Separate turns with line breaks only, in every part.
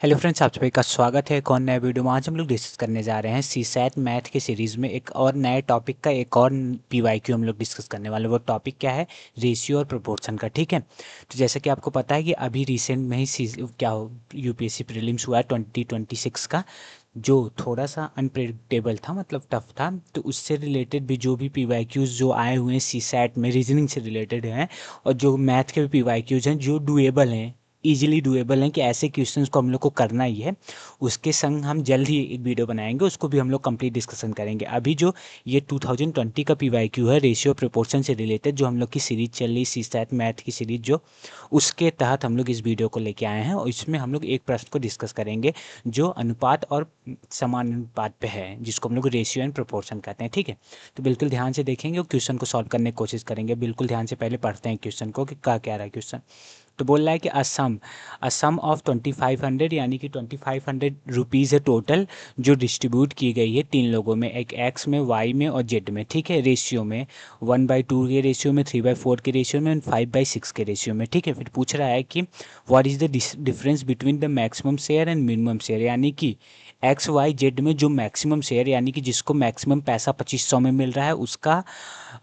Hello friends, आप सभी का स्वागत है एक और नए वीडियो में। आज हम लोग डिस्कस करने जा रहे हैं सीसैट मैथ के सीरीज़ में एक और नए टॉपिक का एक और पीवाईक्यू हम लोग डिस्कस करने वाले हैं। वो टॉपिक क्या है? रेशियो और प्रोपोर्शन का। ठीक है, तो जैसे कि आपको पता है कि अभी रिसेंट में ही यूपीएससी प्रीलिम्स हुआ है 2026 का, जो थोड़ा सा अनप्रेडिक्टेबल था, मतलब टफ था। तो उससे रिलेटेड भी जो भी पीवाईक्यूज़ जो आए हुए हैं सीसैट में, रीजनिंग से रिलेटेड हैं, और जो मैथ के भी पीवाईक्यूज़ हैं जो डुएबल हैं, इजीली डुएबल हैं, कि ऐसे क्वेश्चंस को हम लोग को करना ही है। उसके संग हम जल्द ही एक वीडियो बनाएंगे, उसको भी हम लोग कंप्लीट डिस्कशन करेंगे। अभी जो ये 2020 का पीवाईक्यू है रेशियो प्रोपोर्शन से रिलेटेड, जो हम लोग की सीरीज चल रही सीसैट मैथ की सीरीज, जो उसके तहत हम लोग इस वीडियो को लेके आए हैं। और इसमें हम लोग एक प्रश्न को डिस्कस करेंगे जो अनुपात और समानुपात पे है, जिसको हम लोग रेशियो एंड प्रोपोर्शन कहते हैं। ठीक है, तो बिल्कुल ध्यान से देखेंगे और क्वेश्चन को सॉल्व करने की कोशिश करेंगे। बिल्कुल ध्यान से पहले पढ़ते हैं क्वेश्चन को कि क्या रहा है क्वेश्चन। तो बोल रहा है कि अ सम ऑफ 2500, यानी कि 2500 रुपीज़ है टोटल, जो डिस्ट्रीब्यूट की गई है तीन लोगों में, एक एक्स में, वाई में और जेड में। ठीक है, रेशियो में 1/2 के रेशियो में, 3/4 के रेशियो में, 5/6 के रेशियो में। ठीक है, फिर पूछ रहा है कि what is the difference between the maximum share and minimum share, यानी कि एक्स वाई जेड में जो मैक्सिमम शेयर, यानी कि जिसको मैक्सिमम पैसा 2500 में मिल रहा है उसका,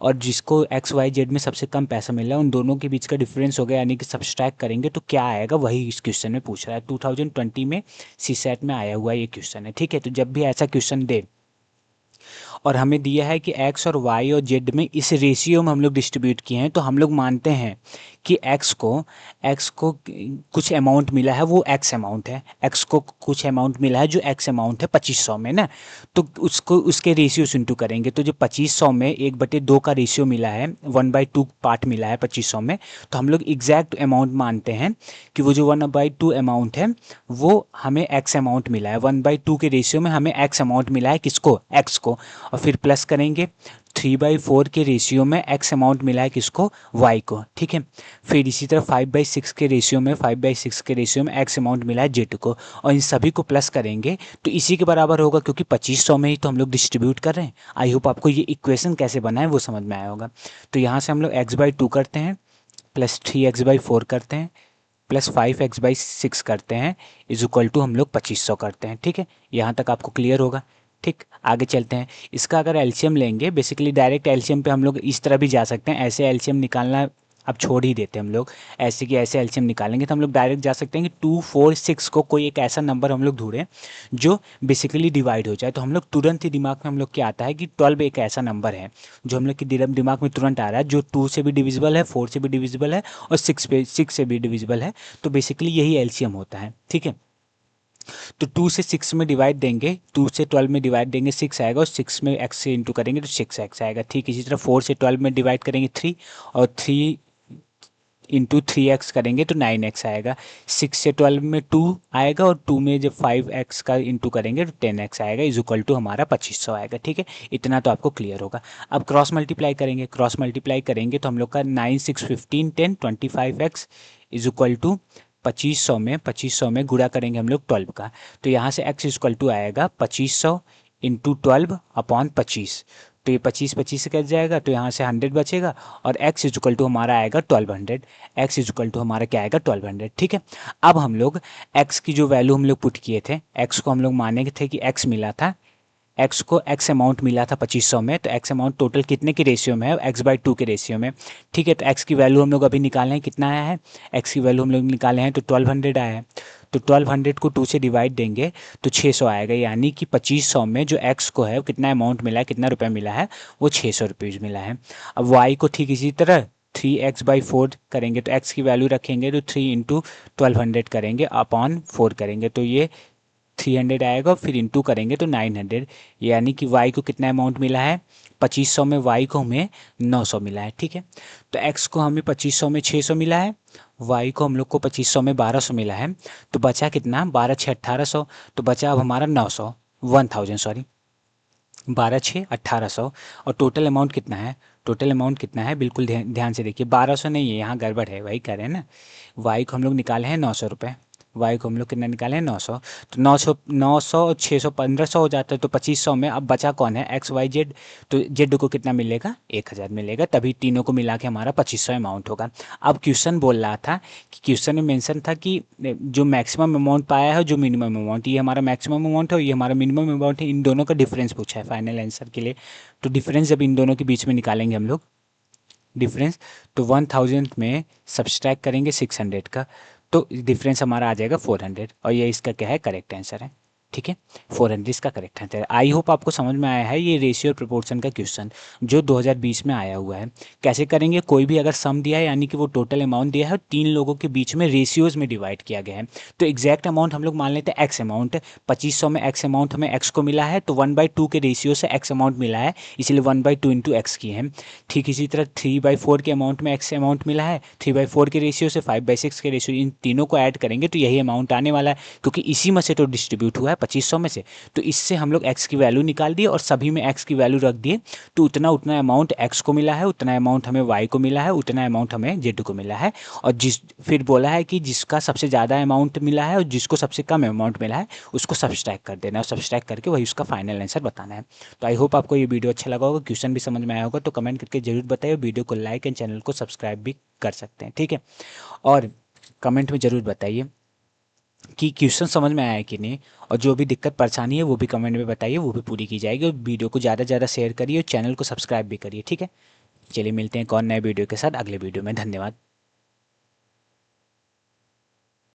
और जिसको एक्स वाई जेड में सबसे कम पैसा मिल रहा है, उन दोनों के बीच का डिफरेंस हो गया, यानी कि सब्सट्रैक्ट करेंगे तो क्या आएगा, वही इस क्वेश्चन में पूछ रहा है। 2020 में सीसैट में आया हुआ ये क्वेश्चन है। ठीक है, तो जब भी ऐसा क्वेश्चन दे और हमें दिया है कि एक्स और वाई और जेड में इस रेशियो में हम लोग डिस्ट्रीब्यूट किए हैं, तो हम लोग मानते हैं कि एक्स को कुछ अमाउंट मिला है, वो एक्स अमाउंट है। एक्स को कुछ अमाउंट मिला है जो एक्स अमाउंट है 2500 में ना, तो उसको उसके रेशियो से इंटू करेंगे। तो जो 2500 में 1/2 का रेशियो मिला है, 1/2 पार्ट मिला है 2500 में, तो हम लोग एग्जैक्ट अमाउंट मानते हैं कि वो जो 1/2 अमाउंट है वो हमें एक्स अमाउंट मिला है। 1/2 के रेशियो में हमें एक्स अमाउंट मिला है, किसको? एक्स को। और फिर प्लस करेंगे 3/4 के रेशियो में एक्स अमाउंट मिला है, किसको? वाई को। ठीक है, फिर इसी तरह 5/6 के रेशियो में एक्स अमाउंट मिला है जेड को, और इन सभी को प्लस करेंगे तो इसी के बराबर होगा, क्योंकि 2500 में ही तो हम लोग डिस्ट्रीब्यूट कर रहे हैं। आई होप आपको ये इक्वेशन कैसे बना है वो समझ में आया होगा। तो यहाँ से हम लोग x/2 करते हैं, प्लस 3x/4 करते हैं, प्लस 5x/6 करते हैं, इज इक्वल टू हम लोग 2500 करते हैं। ठीक है, यहाँ तक आपको क्लियर होगा। ठीक, आगे चलते हैं। इसका अगर एलसीएम लेंगे, बेसिकली डायरेक्ट एलसीएम पे हम लोग इस तरह भी जा सकते हैं। ऐसे एलसीएम निकालना अब छोड़ ही देते हैं हम लोग, ऐसे कि ऐसे एलसीएम निकालेंगे तो हम लोग डायरेक्ट जा सकते हैं कि 2 4 6 को कोई एक ऐसा नंबर हम लोग ढूंढें जो बेसिकली डिवाइड हो जाए। तो हम लोग तुरंत ही दिमाग में हम लोग क्या आता है कि 12 एक ऐसा नंबर है जो हम लोग के दिमाग में तुरंत आ रहा है, जो 2 से भी डिविजिबल है, 4 से भी डिविजिबल है, और 6 से भी डिविजिबल है। तो बेसिकली यही एलसीएम होता है। ठीक है, तो 2 से 6 में डिवाइड देंगे, 2 से 12 में डिवाइड देंगे 6 आएगा, और 6 में x से इंटू करेंगे तो 6x आएगा। ठीक इसी तरह 4 से 12 में डिवाइड करेंगे 3, और 3 इंटू 3x करेंगे तो 9x आएगा। 6 से 12 में 2 आएगा, और 2 में जब 5x का इंटू करेंगे तो 10x आएगा, इज इक्वल टू हमारा 2500 आएगा। ठीक है, इतना तो आपको क्लियर होगा। अब क्रॉस मल्टीप्लाई करेंगे, तो हम लोग का 9 6 15 10 25x इज इक्वल टू 2500 में गुणा करेंगे हम लोग 12 का। तो यहाँ से x इक्वल टू आएगा 2500 इंटू 12 अपॉन 25। तो ये 25 से कट जाएगा, तो यहाँ से 100 बचेगा, और x इक्वल टू हमारा आएगा 1200। x इक्वल टू हमारा क्या आएगा? 1200। ठीक है, अब हम लोग x की जो वैल्यू हम लोग पुट किए थे, x को हम लोग माने थे कि x मिला था, एक्स को एक्स अमाउंट मिला था 2500 में, तो एक्स अमाउंट टोटल कितने की रेशियो में है? x/2 के रेशियो में। ठीक है, तो एक्स की वैल्यू हम लोग अभी निकाले हैं, कितना आया है? एक्स की वैल्यू हम लोग निकाले हैं तो 1200 आया है। तो 1200 को 2 से डिवाइड देंगे तो 600 आएगा, यानी कि 2500 में जो एक्स को है कितना अमाउंट मिला है, कितना रुपया मिला है? वो 600 रुपीज़ मिला है। अब वाई को ठीक इसी तरह 3x/4 करेंगे, तो x की वैल्यू रखेंगे तो 3 इंटू 1200 करेंगे अपॉन 4 करेंगे, तो ये 300 आएगा, फिर इंटू करेंगे तो 900, यानी कि y को कितना अमाउंट मिला है? 2500 में y को हमें 900 मिला है। ठीक है, तो x को हमें 2500 में 600 मिला है, y को हम लोग को 2500 में 1200 मिला है, तो बचा कितना? 12 6 1800, तो बचा अब हमारा 900, 1000 सॉरी, 12 6 1800। और टोटल अमाउंट कितना है? टोटल अमाउंट कितना है? बिल्कुल ध्यान से देखिए, 1200 नहीं है, यहाँ गड़बड़ है, वही कह रहे हैं ना। वाई को हम लोग निकाले हैं 900 रुपये, वाई को हम लोग कितना निकाले हैं 900। तो 900 और 600 1500 हो जाता है, तो 2500 में अब बचा कौन है, एक्स वाई जेड। तो जेड को कितना मिलेगा, 1000 मिलेगा, तभी तीनों को मिला के हमारा 2500 अमाउंट होगा। अब क्वेश्चन बोल रहा था कि क्वेश्चन में मेंशन था कि जो मैक्सिमम अमाउंट पाया है, जो मिनिमम अमाउंट, ये हमारा मैक्सिमम अमाउंट है और ये हमारा मिनिमम अमाउंट है, इन दोनों का डिफरेंस पूछा है फाइनल आंसर के लिए। तो डिफरेंस जब इन दोनों के बीच में निकालेंगे हम लोग डिफरेंस, तो 1000 में सब्सट्रैक्ट करेंगे 600 का, तो डिफरेंस हमारा आ जाएगा 400, और ये इसका क्या है, करेक्ट आंसर है। ठीक है, 400 इसका करेक्ट आंसर है। आई होप आपको समझ में आया है ये रेशियो और प्रोपोर्शन का क्वेश्चन जो 2020 में आया हुआ है। कैसे करेंगे, कोई भी अगर सम दिया है यानी कि वो टोटल अमाउंट दिया है, तीन लोगों के बीच में रेशियोज में डिवाइड किया गया है। तो एग्जैक्ट अमाउंट हम लोग मान लेते हैं एक्स अमाउंट, 2500 में एक्स अमाउंट हमें एक्स को मिला है, तो 1/2 के रेशियो से एक्स अमाउंट मिला है, इसीलिए 1/2 इंटू एक्स की है। ठीक इसी तरह 3/4 के अमाउंट में एक्स अमाउंट मिला है, 3/4 के रेशियो से 5/6 के रेशियो, इन तीनों को ऐड करेंगे तो यही अमाउंट आने वाला है, क्योंकि इसी में से तो डिस्ट्रीब्यूट हुआ है 2500 में से। तो इससे हम लोग एक्स की वैल्यू निकाल दिए और सभी में एक्स की वैल्यू रख दिए, तो उतना उतना अमाउंट एक्स को मिला है, उतना अमाउंट हमें वाई को मिला है, उतना अमाउंट हमें जेड को मिला है। और फिर बोला है कि जिसका सबसे ज़्यादा अमाउंट मिला है और जिसको सबसे कम अमाउंट मिला है उसको सब्सट्रैक्ट कर देना है, और सब्सट्रैक्ट करके वही उसका फाइनल आंसर बताना है। तो आई होप आपको ये वीडियो अच्छा लगा होगा, क्वेश्चन भी समझ में आया होगा, तो कमेंट करके जरूर बताइए, वीडियो को लाइक एंड चैनल को सब्सक्राइब भी कर सकते हैं। ठीक है, और कमेंट में ज़रूर बताइए कि क्वेश्चन समझ में आया है कि नहीं, और जो भी दिक्कत परेशानी है वो भी कमेंट में बताइए, वो भी पूरी की जाएगी। और वीडियो को ज़्यादा से ज़्यादा शेयर करिए और चैनल को सब्सक्राइब भी करिए। ठीक है, चलिए मिलते हैं एक और नए वीडियो के साथ अगले वीडियो में। धन्यवाद।